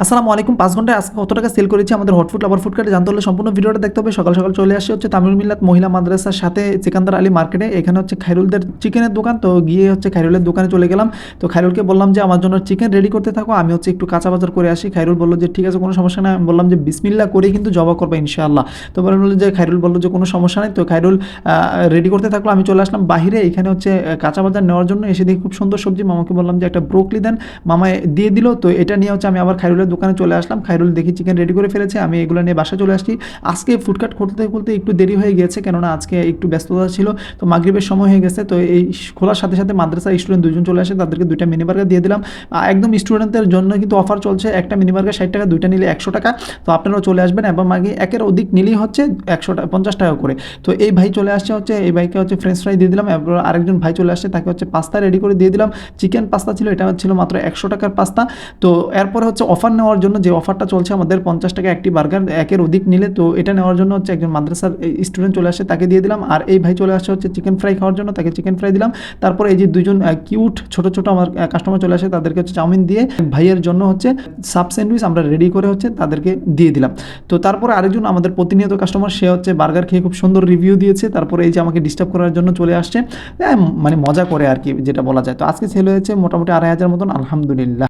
আসসালামু আলাইকুম। ৫ ঘন্টায় আজকে কত টাকা সেল করেছি আমাদের হটফুড লাভার ফুড কার্টে জানতে হলে সম্পূর্ণ ভিডিওটা দেখতে হবে। সকাল সকাল চলে আসি হচ্ছে তামিল মিল্লাত মহিলা মাদ্রাসার সাথে সিকান্দার আলী মার্কেটে। এখানে হচ্ছে খাইরুলদের চিকেনের দোকান। তো গিয়ে হচ্ছে খাইরুলের দোকানে চলে গেলাম। তো খাইরুলকে বললাম যে আমার জন্য চিকেন রেডি করতে থাকো, আমি হচ্ছে একটু কাঁচা বাজার করে আসি। খাইরুল বলল যে ঠিক আছে, কোনো সমস্যা নাই। আমি বললাম যে বিসমিল্লাহ করেই কিন্তু জবা করবে ইনশাআল্লাহ। তো বলল যে খাইরুল বলল যে কোনো সমস্যা নেই। তো খাইরুল রেডি করতে থাকলো, আমি চলে আসলাম বাহিরে। এখানে হচ্ছে কাঁচা বাজার নেওয়ার জন্য এসে দেখি খুব সুন্দর সবজি। মামাকে বললাম যে একটা ব্রোকলি দেন, মামা দিয়ে দিল। তো এটা নিয়ে হচ্ছে আমি আবার খাইরুলের দোকানে চলে আসলাম। খাইরুল দেখি চিকেন রেডি করে ফেলেছে, আমি এগুলো নিয়ে বাসা চলে আসছি। আজকে ফুডকার্ট খুলতে খুলতে একটু দেরি হয়ে গিয়েছে, কেননা আজকে একটু ব্যস্ততা ছিল। তো মাগরিবের সময় হয়ে গেছে। তো এই খোলার সাথে সাথে মাদ্রাসার স্টুডেন্ট দুজন চলে আসে, তাদেরকে 2টা মিনি বার্গার দিয়ে দিলাম। একদম স্টুডেন্টদের জন্য কিন্তু অফার চলছে, একটা মিনি বার্গার 60 টাকা, 2টা নিলে 100 টাকা। তো আপনারাও চলে আসবেন এবং আগে একের অধিক নিলেই হচ্ছে 150 টাকা করে। তো এই ভাই চলে আসছে, হচ্ছে এই ভাইকে হচ্ছে ফ্রেঞ্চ ফ্রাই দিয়ে দিলাম। এরপর আরেকজন ভাই চলে আসছে, তাকে হচ্ছে পাস্তা রেডি করে দিয়ে দিলাম। চিকেন পাস্তা ছিল, এটা ছিল মাত্র 100 টাকার পাস্তা। তো এরপরে হচ্ছে অফার নেওয়ার জন্য যে অফারটা চলছে আমাদের 50 টাকা একটি বার্গার একের অধিক নিলে, তো এটা নেওয়ার জন্য হচ্ছে একজন মাদ্রাসার স্টুডেন্ট চলে আসে, তাকে দিয়ে দিলাম। আর এই ভাই চলে আসছে হচ্ছে চিকেন ফ্রাই খাওয়ার জন্য, তাকে চিকেন ফ্রাই দিলাম। তারপরে এই যে দুজন কিউট ছোট ছোট আমার কাস্টমার চলে আসে, তাদেরকে হচ্ছে চাউমিন দিয়ে ভাইয়ের জন্য হচ্ছে সাব স্যান্ডউইচ আমরা রেডি করে হচ্ছে তাদেরকে দিয়ে দিলাম। তো তারপরে আরেকজন আমাদের প্রতিনিয়ত কাস্টমার, সে হচ্ছে বার্গার খেয়ে খুব সুন্দর রিভিউ দিয়েছে। তারপরে এই যে আমাকে ডিস্টার্ব করার জন্য চলে আসছে, মানে মজা করে আর কি, যেটা বলা যায়। তো আজকে সেল হয়েছে মোটামুটি 2,500 মতন, আলহামদুলিল্লাহ।